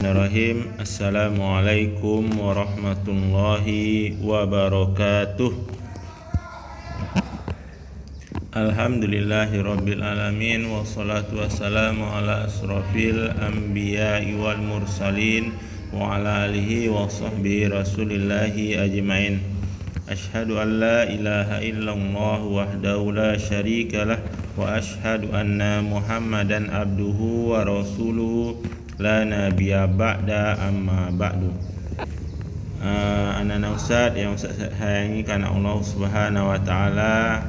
Bismillahirrahmanirrahim. Assalamualaikum warahmatullahi wabarakatuh. Alhamdulillahirabbil alamin wassalatu wassalamu ala asrofil anbiya'i wal mursalin wa ala alihi wa sahbihi rasulillahi ajmain. Asyhadu an la ilaha illallah wahdahu la syarikalah wa asyhadu anna Muhammadan abduhu wa rasuluhu la nabiyya ba'da amma ba'du. Anak-anak Ustaz yang Ustaz sayangi karena Allah Subhanahu wa taala,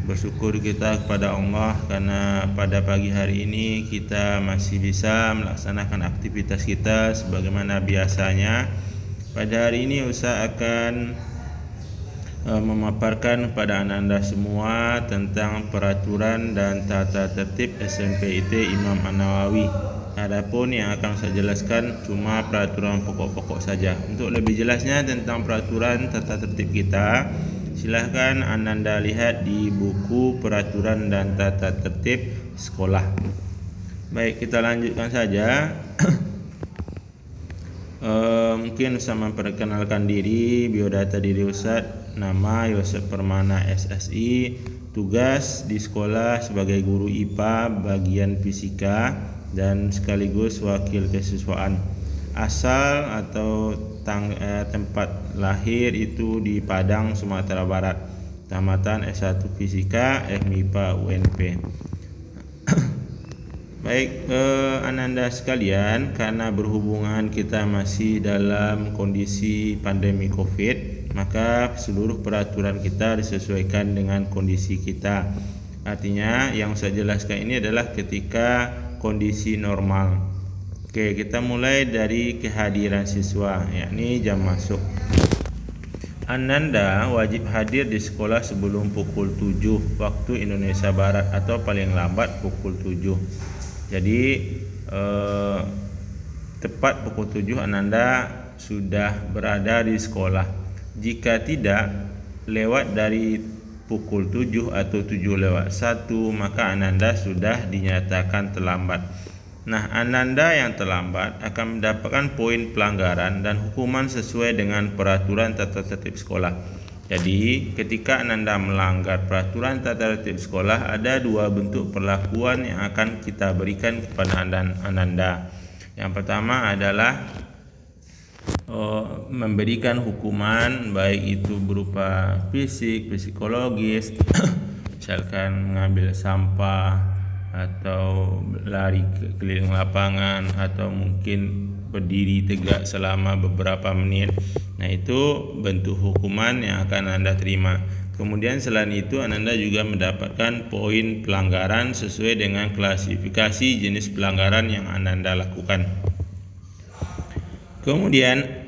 bersyukur kita kepada Allah karena pada pagi hari ini kita masih bisa melaksanakan aktivitas kita sebagaimana biasanya. Pada hari ini Ustaz akan memaparkan kepada anda semua tentang peraturan dan tata tertib SMP IT Imam An-Nawawi. Adapun yang akan saya jelaskan cuma peraturan pokok-pokok saja. Untuk lebih jelasnya tentang peraturan tata tertib kita, silahkan anda lihat di buku peraturan dan tata tertib sekolah. Baik, kita lanjutkan saja. Mungkin Ustaz memperkenalkan diri, biodata diri Ustaz. Nama Yosef Permana SSI, tugas di sekolah sebagai guru IPA bagian fisika dan sekaligus wakil kesiswaan. Asal atau tempat lahir itu di Padang, Sumatera Barat. Tamatan S1 Fisika, MIPA UNP. Baik, ananda sekalian, karena berhubungan kita masih dalam kondisi pandemi Covid, maka seluruh peraturan kita disesuaikan dengan kondisi kita. Artinya yang saya jelaskan ini adalah ketika kondisi normal. Oke, kita mulai dari kehadiran siswa, yakni jam masuk. Ananda wajib hadir di sekolah sebelum pukul 7 waktu Indonesia Barat atau paling lambat pukul 7. Jadi tepat pukul 7 Ananda sudah berada di sekolah. Jika tidak lewat dari pukul 7 atau 7:01, maka Ananda sudah dinyatakan terlambat. Nah, Ananda yang terlambat akan mendapatkan poin pelanggaran dan hukuman sesuai dengan peraturan tata tertib sekolah. Jadi, ketika Ananda melanggar peraturan tata tertib sekolah, ada dua bentuk perlakuan yang akan kita berikan kepada Ananda. Yang pertama adalah memberikan hukuman, baik itu berupa fisik, psikologis, misalkan mengambil sampah atau lari keliling lapangan atau mungkin berdiri tegak selama beberapa menit. Nah, itu bentuk hukuman yang akan Anda terima. Kemudian selain itu Anda juga mendapatkan poin pelanggaran sesuai dengan klasifikasi jenis pelanggaran yang Anda lakukan. Kemudian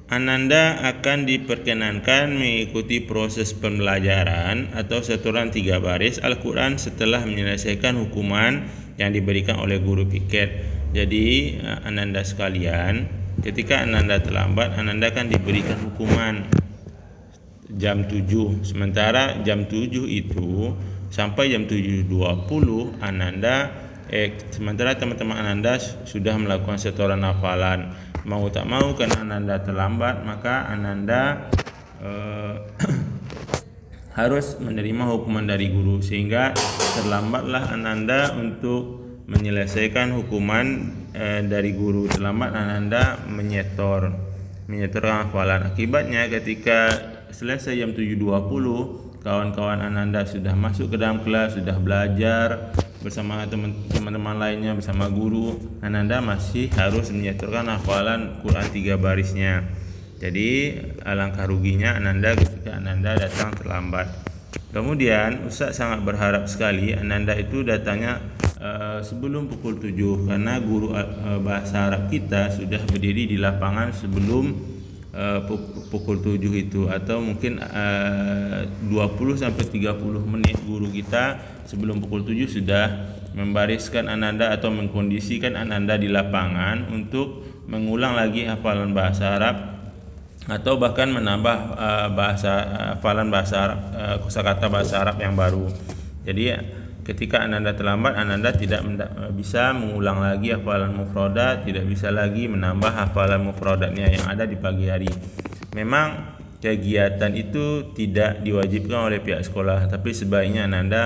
Ananda akan diperkenankan mengikuti proses pembelajaran atau setoran 3 baris Al-Quran setelah menyelesaikan hukuman yang diberikan oleh guru piket. Jadi Ananda sekalian, ketika Ananda terlambat, Ananda akan diberikan hukuman jam 7. Sementara jam 7 itu sampai jam 7.20 sementara teman-teman Ananda sudah melakukan setoran hafalan. Mau tak mau karena Ananda terlambat, maka Ananda harus menerima hukuman dari guru, sehingga terlambatlah Ananda untuk menyelesaikan hukuman dari guru. Terlambat Ananda menyetor hafalan. Akibatnya ketika selesai jam 7.20, kawan-kawan Ananda sudah masuk ke dalam kelas, sudah belajar bersama teman-teman lainnya, bersama guru, Ananda masih harus menyetorkan hafalan Quran 3 barisnya. Jadi alangkah ruginya Ananda ketika Ananda datang terlambat. Kemudian Ustaz sangat berharap sekali Ananda itu datangnya sebelum pukul 7, karena guru bahasa Arab kita sudah berdiri di lapangan sebelum pukul 7 itu, atau mungkin 20-30 menit guru kita sebelum pukul 7 sudah membariskan Ananda atau mengkondisikan Ananda di lapangan untuk mengulang lagi hafalan bahasa Arab atau bahkan menambah hafalan bahasa Arab, kosakata bahasa Arab yang baru. Jadi ketika Ananda terlambat, Ananda tidak bisa mengulang lagi hafalan mufradat, tidak bisa lagi menambah hafalan mufradatnya yang ada di pagi hari. Memang kegiatan itu tidak diwajibkan oleh pihak sekolah, tapi sebaiknya Ananda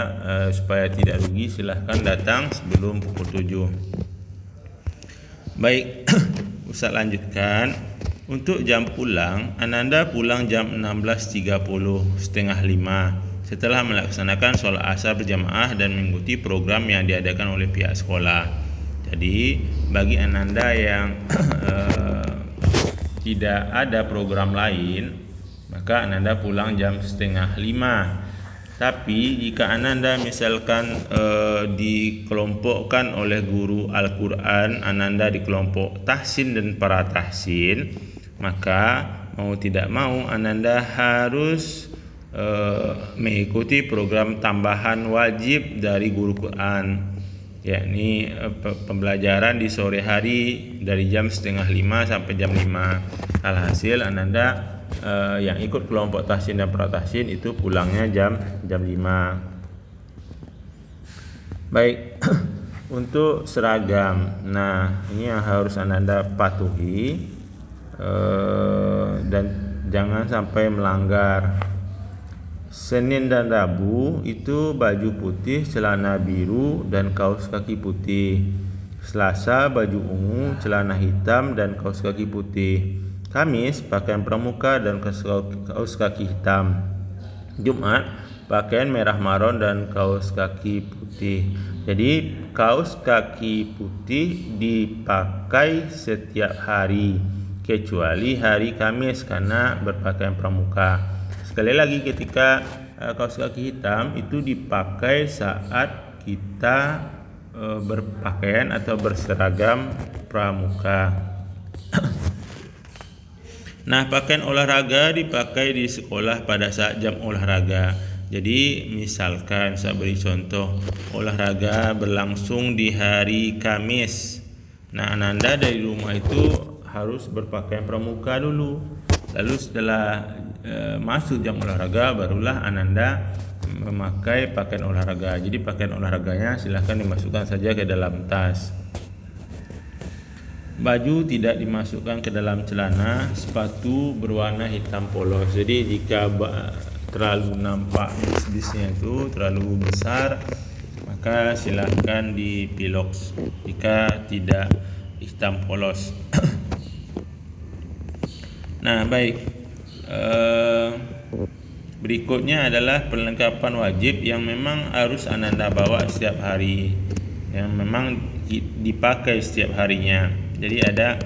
supaya tidak rugi, silahkan datang sebelum pukul 7. Baik, Ustaz lanjutkan. Untuk jam pulang, Ananda pulang jam 16.30, setengah 5, setelah melaksanakan sholat asar berjamaah dan mengikuti program yang diadakan oleh pihak sekolah. Jadi bagi Ananda yang tidak ada program lain, maka Ananda pulang jam setengah 5. Tapi jika Ananda misalkan dikelompokkan oleh guru Al-Quran, Ananda di kelompok tahsin dan para tahsin, maka mau tidak mau Ananda harus mengikuti program tambahan wajib dari guru Quran, yakni pembelajaran di sore hari dari jam setengah 5 sampai jam 5. Alhasil Ananda yang ikut kelompok tahsin dan pratahsin itu pulangnya jam 5. Baik, untuk seragam, nah ini yang harus Ananda patuhi dan jangan sampai melanggar. Senin dan Rabu itu baju putih, celana biru dan kaos kaki putih. Selasa baju ungu, celana hitam dan kaos kaki putih. Kamis pakaian pramuka dan kaos kaki hitam. Jumat pakaian merah maron dan kaos kaki putih. Jadi kaos kaki putih dipakai setiap hari kecuali hari Kamis karena berpakaian pramuka. Sekali lagi, ketika kaos kaki hitam itu dipakai saat kita berpakaian atau berseragam pramuka. Nah, pakaian olahraga dipakai di sekolah pada saat jam olahraga. Jadi misalkan saya beri contoh, olahraga berlangsung di hari Kamis. Nah, Ananda dari rumah itu harus berpakaian pramuka dulu. Lalu setelah masuk jam olahraga barulah Ananda memakai pakaian olahraga. Jadi pakaian olahraganya silahkan dimasukkan saja ke dalam tas. Baju tidak dimasukkan ke dalam celana. Sepatu berwarna hitam polos. Jadi jika terlalu nampak bisnisnya itu terlalu besar, maka silahkan dipiloks jika tidak hitam polos. Nah, baik. Berikutnya adalah perlengkapan wajib yang memang harus Ananda bawa setiap hari, yang memang dipakai setiap harinya. Jadi ada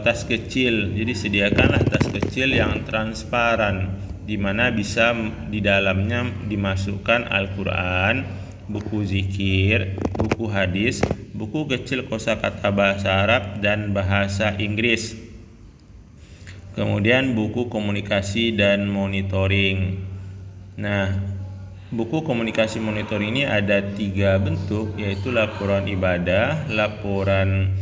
tas kecil. Jadi sediakanlah tas kecil yang transparan, di mana bisa di dalamnya dimasukkan Al-Quran, buku zikir, buku hadis, buku kecil kosakata bahasa Arab dan bahasa Inggris. Kemudian buku komunikasi dan monitoring. Nah, buku komunikasi monitoring ini ada 3 bentuk, yaitu laporan ibadah, laporan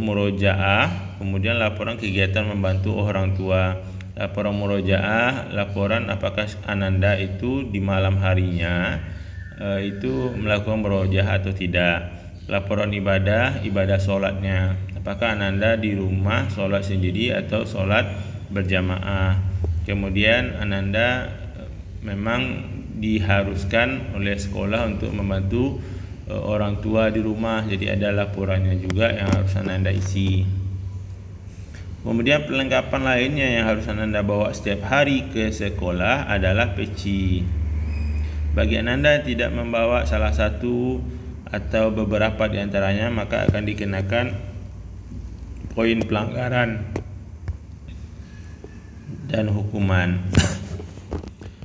murojaah, kemudian laporan kegiatan membantu orang tua. Laporan murojaah, laporan apakah Ananda itu di malam harinya itu melakukan murojaah atau tidak. Laporan ibadah, ibadah sholatnya, apakah Ananda di rumah sholat sendiri atau sholat berjamaah. Kemudian Ananda memang diharuskan oleh sekolah untuk membantu orang tua di rumah, jadi ada laporannya juga yang harus Ananda isi. Kemudian perlengkapan lainnya yang harus Ananda bawa setiap hari ke sekolah adalah peci. Bagi Ananda yang tidak membawa salah satu atau beberapa di antaranya, maka akan dikenakan poin pelanggaran dan hukuman.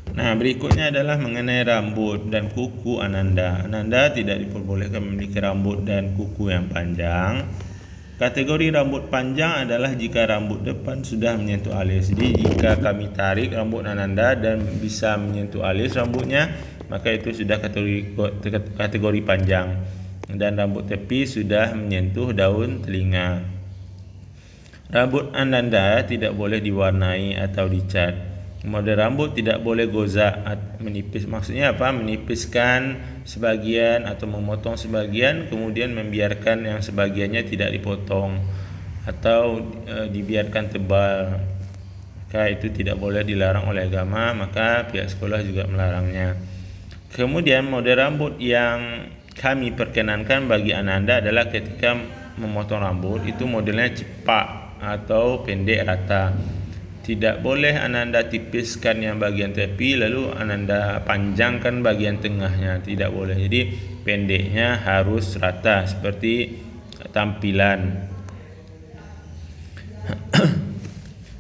Nah, berikutnya adalah mengenai rambut dan kuku Ananda. Ananda tidak diperbolehkan memiliki rambut dan kuku yang panjang. Kategori rambut panjang adalah jika rambut depan sudah menyentuh alis. Jadi jika kami tarik rambut Ananda dan bisa menyentuh alis rambutnya, maka itu sudah kategori panjang. Dan rambut tepi sudah menyentuh daun telinga. Rambut Ananda tidak boleh diwarnai atau dicat. Model rambut tidak boleh goza, menipis. Maksudnya apa? Menipiskan sebagian atau memotong sebagian, kemudian membiarkan yang sebagiannya tidak dipotong atau dibiarkan tebal. Maka itu tidak boleh, dilarang oleh agama, maka pihak sekolah juga melarangnya. Kemudian model rambut yang kami perkenankan bagi Ananda adalah ketika memotong rambut itu modelnya cepak atau pendek rata. Tidak boleh Ananda tipiskan yang bagian tepi lalu Ananda panjangkan bagian tengahnya, tidak boleh. Jadi pendeknya harus rata seperti tampilan.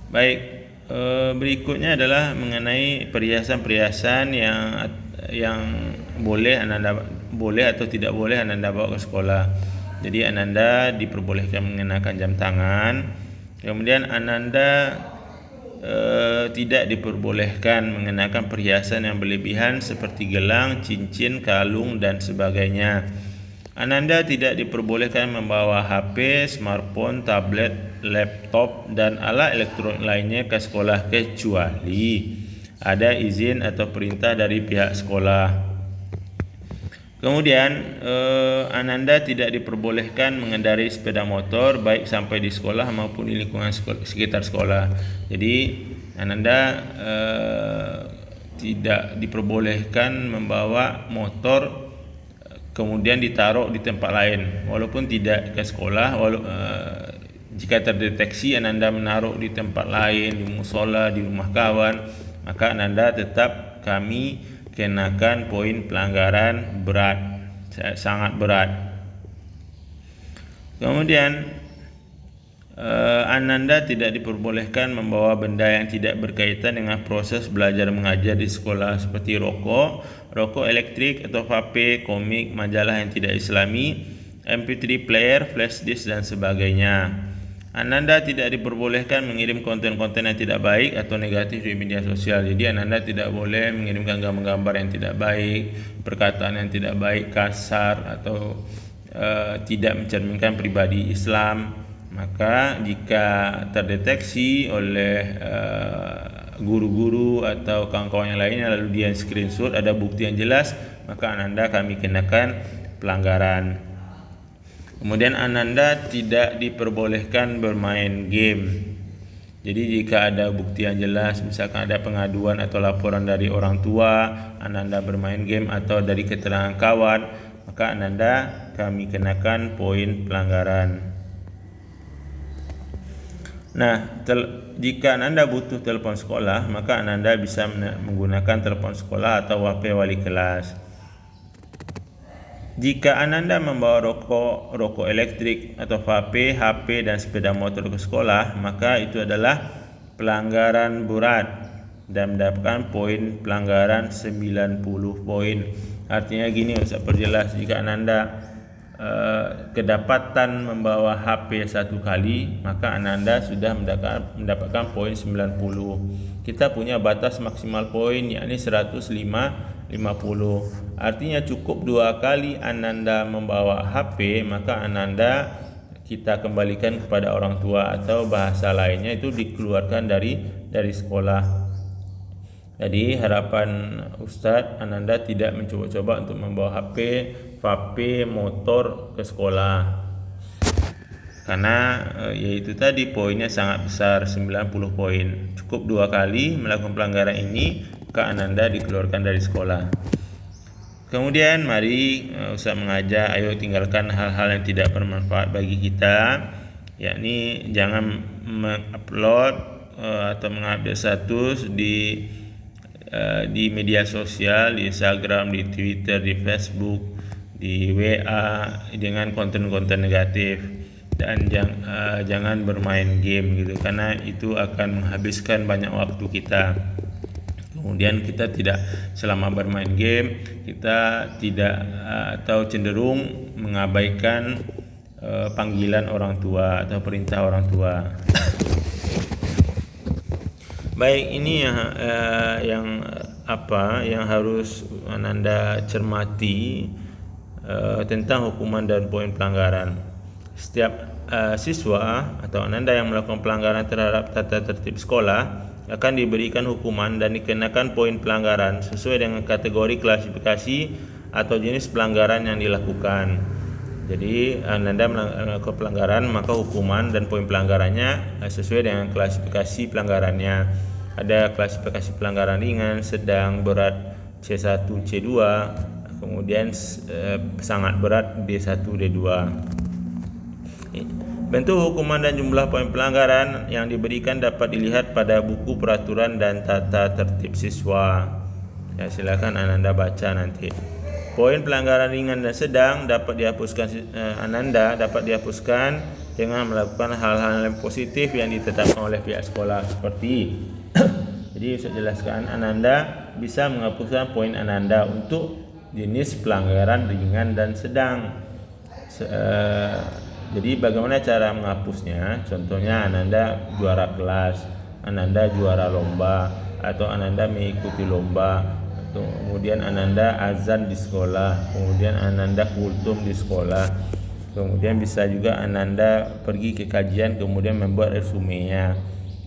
Baik, berikutnya adalah mengenai perhiasan-perhiasan yang boleh atau tidak boleh Ananda bawa ke sekolah. Jadi Ananda diperbolehkan mengenakan jam tangan. Kemudian Ananda tidak diperbolehkan mengenakan perhiasan yang berlebihan seperti gelang, cincin, kalung dan sebagainya. Ananda tidak diperbolehkan membawa HP, smartphone, tablet, laptop dan alat elektronik lainnya ke sekolah kecuali ada izin atau perintah dari pihak sekolah. Kemudian Ananda tidak diperbolehkan mengendarai sepeda motor baik sampai di sekolah maupun di lingkungan sekitar sekolah. Jadi Ananda tidak diperbolehkan membawa motor kemudian ditaruh di tempat lain walaupun tidak ke sekolah. Jika terdeteksi Ananda menaruh di tempat lain, di musola, di rumah kawan, maka Ananda tetap kami kenakan poin pelanggaran berat, sangat berat. Kemudian Ananda tidak diperbolehkan membawa benda yang tidak berkaitan dengan proses belajar mengajar di sekolah seperti rokok elektrik atau vape, komik, majalah yang tidak islami, MP3 player, flash disk dan sebagainya. Ananda tidak diperbolehkan mengirim konten-konten yang tidak baik atau negatif di media sosial. Jadi Ananda tidak boleh mengirimkan gambar-gambar yang tidak baik, perkataan yang tidak baik, kasar atau tidak mencerminkan pribadi Islam. Maka jika terdeteksi oleh guru-guru atau kawan-kawan yang lainnya lalu dia screenshot ada bukti yang jelas, maka Ananda kami kenakan pelanggaran. Kemudian Ananda tidak diperbolehkan bermain game. Jadi jika ada bukti yang jelas, misalkan ada pengaduan atau laporan dari orang tua, Ananda bermain game atau dari keterangan kawan, maka Ananda kami kenakan poin pelanggaran. Nah, jika Ananda butuh telepon sekolah, maka Ananda bisa menggunakan telepon sekolah atau HP wali kelas. Jika Ananda membawa rokok elektrik atau vape, HP dan sepeda motor ke sekolah, maka itu adalah pelanggaran berat dan mendapatkan poin pelanggaran 90 poin. Artinya gini, Ustaz perjelas, jika Ananda kedapatan membawa HP satu kali, maka Ananda sudah mendapatkan poin 90. Kita punya batas maksimal poin yakni 150. Artinya cukup 2 kali Ananda membawa HP, maka Ananda kita kembalikan kepada orang tua atau bahasa lainnya itu dikeluarkan dari sekolah. Jadi harapan Ustadz, Ananda tidak mencoba-coba untuk membawa HP, vape, motor ke sekolah. Karena yaitu tadi poinnya sangat besar, 90 poin. Cukup 2 kali melakukan pelanggaran ini, maka Ananda dikeluarkan dari sekolah. Kemudian mari Ustadz mengajak, ayo tinggalkan hal-hal yang tidak bermanfaat bagi kita, yakni jangan mengupload atau mengupdate status di media sosial, di Instagram, di Twitter, di Facebook, di WA dengan konten-konten negatif, dan jangan bermain game gitu, karena itu akan menghabiskan banyak waktu kita. Kemudian kita tidak, selama bermain game kita tidak atau cenderung mengabaikan panggilan orang tua atau perintah orang tua. Baik, ini yang harus Ananda cermati tentang hukuman dan poin pelanggaran. Setiap siswa atau Ananda yang melakukan pelanggaran terhadap tata tertib sekolah akan diberikan hukuman dan dikenakan poin pelanggaran sesuai dengan kategori klasifikasi atau jenis pelanggaran yang dilakukan. Jadi Anda melakukan pelanggaran, maka hukuman dan poin pelanggarannya sesuai dengan klasifikasi pelanggarannya. Ada klasifikasi pelanggaran ringan, sedang, berat C1, C2, kemudian sangat berat D1, D2. Bentuk hukuman dan jumlah poin pelanggaran yang diberikan dapat dilihat pada buku peraturan dan tata tertib siswa. Ya, silakan Ananda baca nanti. Poin pelanggaran ringan dan sedang dapat dihapuskan, Ananda dapat dihapuskan dengan melakukan hal-hal yang positif yang ditetapkan oleh pihak sekolah seperti jadi saya jelaskan, Ananda bisa menghapuskan poin Ananda untuk jenis pelanggaran ringan dan sedang. Jadi bagaimana cara menghapusnya? Contohnya Ananda juara kelas, Ananda juara lomba, atau Ananda mengikuti lomba, kemudian Ananda azan di sekolah, kemudian Ananda kultum di sekolah, kemudian bisa juga Ananda pergi ke kajian kemudian membuat resumenya,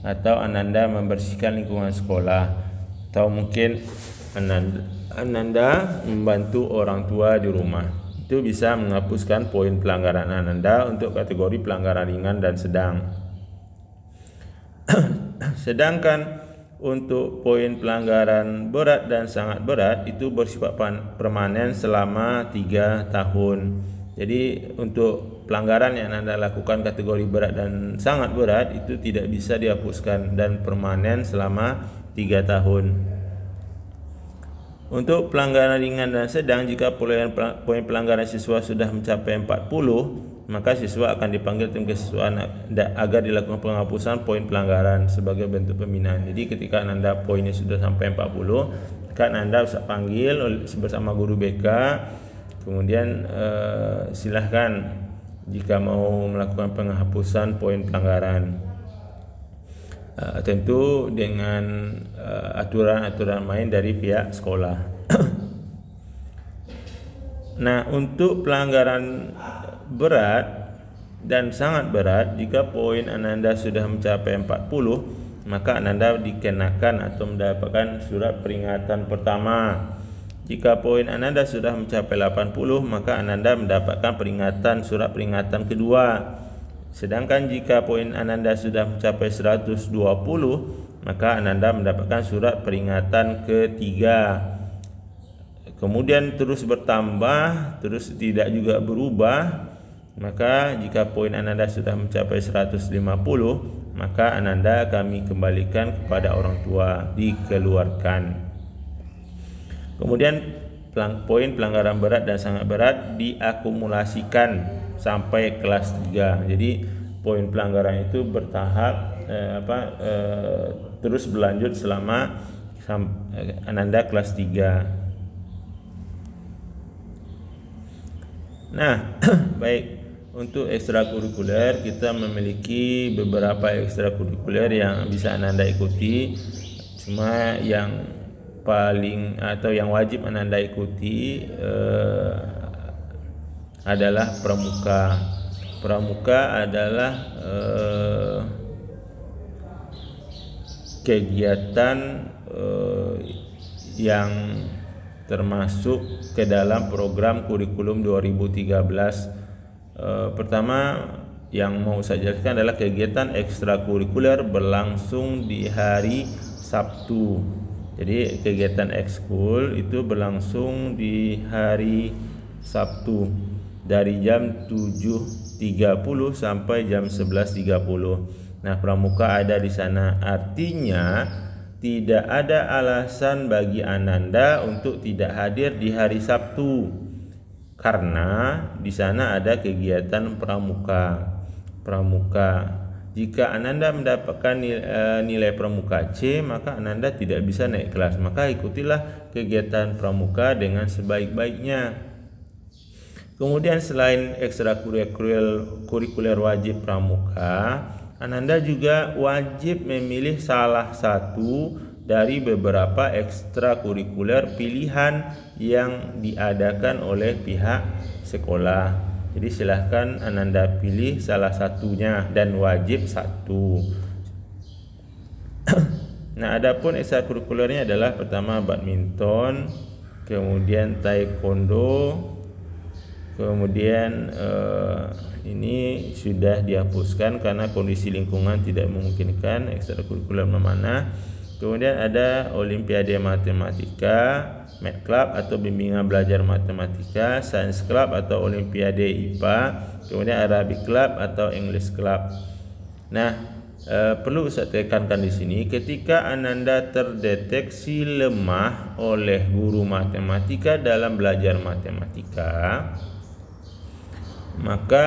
atau Ananda membersihkan lingkungan sekolah, atau mungkin Ananda membantu orang tua di rumah. Itu bisa menghapuskan poin pelanggaran Ananda untuk kategori pelanggaran ringan dan sedang. Sedangkan untuk poin pelanggaran berat dan sangat berat itu bersifat permanen selama 3 tahun. Jadi untuk pelanggaran yang Anda lakukan kategori berat dan sangat berat itu tidak bisa dihapuskan dan permanen selama 3 tahun. Untuk pelanggaran ringan dan sedang, jika poin pelanggaran siswa sudah mencapai 40, maka siswa akan dipanggil tim kesiswaan agar dilakukan penghapusan poin pelanggaran sebagai bentuk pembinaan. Jadi ketika Anda poinnya sudah sampai 40, kan Anda bisa panggil bersama guru BK, kemudian silahkan jika mau melakukan penghapusan poin pelanggaran. Tentu dengan aturan-aturan main dari pihak sekolah. Nah, untuk pelanggaran berat dan sangat berat, jika poin Ananda sudah mencapai 40, maka Ananda dikenakan atau mendapatkan surat peringatan pertama. Jika poin Ananda sudah mencapai 80, maka Ananda mendapatkan surat peringatan kedua. Sedangkan jika poin Ananda sudah mencapai 120, maka Ananda mendapatkan surat peringatan ketiga. Kemudian terus bertambah, terus tidak juga berubah. Maka jika poin Ananda sudah mencapai 150, maka Ananda kami kembalikan kepada orang tua, dikeluarkan. Kemudian poin pelanggaran berat dan sangat berat diakumulasikan sampai kelas 3. Jadi poin pelanggaran itu bertahap terus berlanjut selama Ananda kelas 3. Nah, baik, untuk ekstrakurikuler kita memiliki beberapa ekstrakurikuler yang bisa Ananda ikuti. Cuma yang paling atau yang wajib Ananda ikuti adalah pramuka. Pramuka adalah kegiatan yang termasuk ke dalam program kurikulum 2013. Pertama yang mau saya jelaskan adalah kegiatan ekstrakurikuler berlangsung di hari Sabtu. Jadi kegiatan ekskul itu berlangsung di hari Sabtu dari jam 7.30 sampai jam 11.30. Nah, pramuka ada di sana. Artinya tidak ada alasan bagi Ananda untuk tidak hadir di hari Sabtu karena di sana ada kegiatan pramuka. Jika Ananda mendapatkan nilai pramuka C, maka Ananda tidak bisa naik kelas. Maka ikutilah kegiatan pramuka dengan sebaik-baiknya. Kemudian selain ekstrakurikuler wajib pramuka, Ananda juga wajib memilih salah satu dari beberapa ekstrakurikuler pilihan yang diadakan oleh pihak sekolah. Jadi silahkan Ananda pilih salah satunya dan wajib satu. Nah, adapun ekstrakurikulernya adalah pertama badminton, kemudian taekwondo, kemudian ini sudah dihapuskan karena kondisi lingkungan tidak memungkinkan ekstrakurikuler mana. Kemudian ada olimpiade matematika, math club atau bimbingan belajar matematika, science club atau olimpiade IPA, kemudian Arabic club atau English club. Nah, perlu saya tekankan di sini, ketika Ananda terdeteksi lemah oleh guru matematika dalam belajar matematika, maka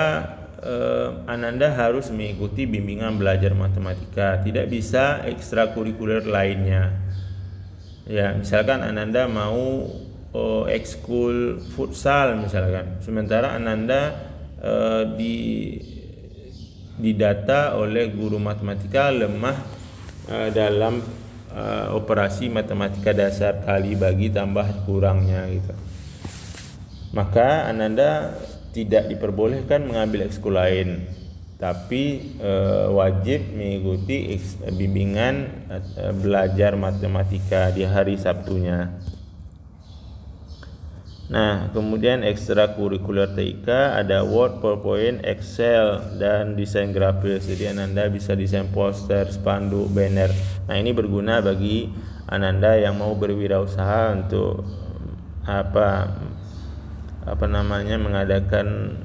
Ananda harus mengikuti bimbingan belajar matematika, tidak bisa ekstrakurikuler lainnya. Ya, misalkan Ananda mau ekskul futsal misalkan, sementara Ananda didata oleh guru matematika lemah dalam operasi matematika dasar kali bagi tambah kurangnya gitu, maka Ananda tidak diperbolehkan mengambil ekskul lain, tapi wajib mengikuti bimbingan belajar matematika di hari Sabtunya. Nah, kemudian ekstrakurikuler TIK ada Word, PowerPoint, Excel, dan desain grafis. Jadi Ananda bisa desain poster, spanduk, banner. Nah, ini berguna bagi Ananda yang mau berwirausaha untuk mengadakan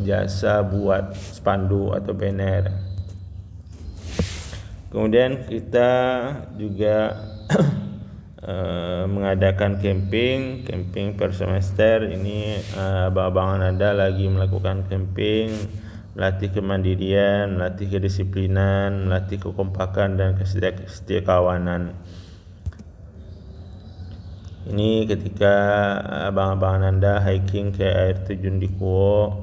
jasa buat spanduk atau banner. Kemudian kita juga mengadakan camping per semester. Ini abang-abang Ananda lagi melakukan camping, melatih kemandirian, melatih kedisiplinan, melatih kekompakan dan kesetiakawanan. Ini ketika abang-abang Ananda hiking ke air terjun di Kuo.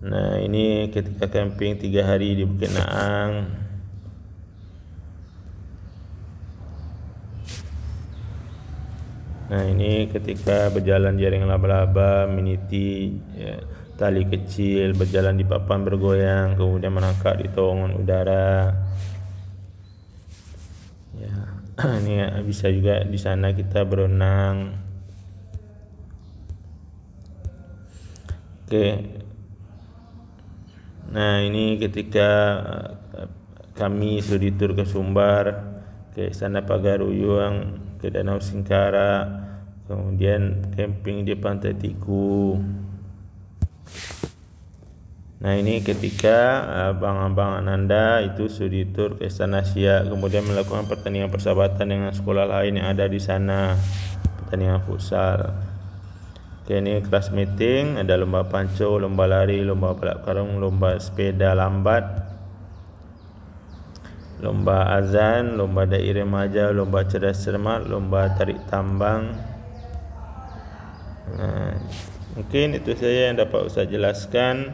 Nah, ini ketika camping 3 hari di Bukit Naang. Nah, ini ketika berjalan jaring laba-laba, meniti tali kecil, berjalan di papan bergoyang, kemudian menangkap di terowongan udara. Ya, ini bisa juga di sana kita berenang. Oke. Nah, ini ketika kami studi tur ke Sumbar, ke Istana Pagaruyung, ke Danau Singkara, kemudian camping di Pantai Tiku. Nah, ini ketika abang-abang Ananda itu studi tur ke Istana Siak, kemudian melakukan pertandingan persahabatan dengan sekolah lain yang ada di sana, pertandingan futsal. Oke, ini kelas meeting, ada lomba panco, lomba lari, lomba balap karung, lomba sepeda lambat, lomba azan, lomba dai remaja, lomba cerdas cermat, lomba tarik tambang. Nah, mungkin itu saja yang dapat Ustaz jelaskan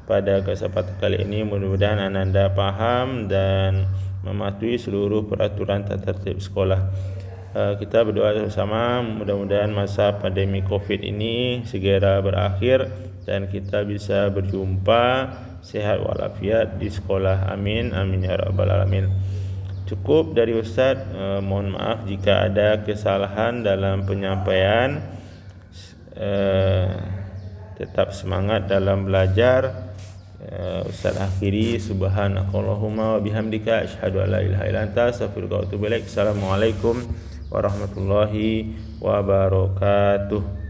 pada kesempatan kali ini. Mudah-mudahan Ananda paham dan mematuhi seluruh peraturan tata tertib sekolah. Kita berdoa bersama, mudah-mudahan masa pandemi COVID ini segera berakhir dan kita bisa berjumpa sehat walafiat di sekolah. Amin, amin ya rabbal alamin. Cukup dari Ustaz. Mohon maaf jika ada kesalahan dalam penyampaian. Tetap semangat dalam belajar. Ustaz akhiri, subhanakallahumma wa bihamdika asyhadu an la ilaha illa anta astaghfiruka wa atubu ilaik. Assalamualaikum warahmatullahi wabarakatuh.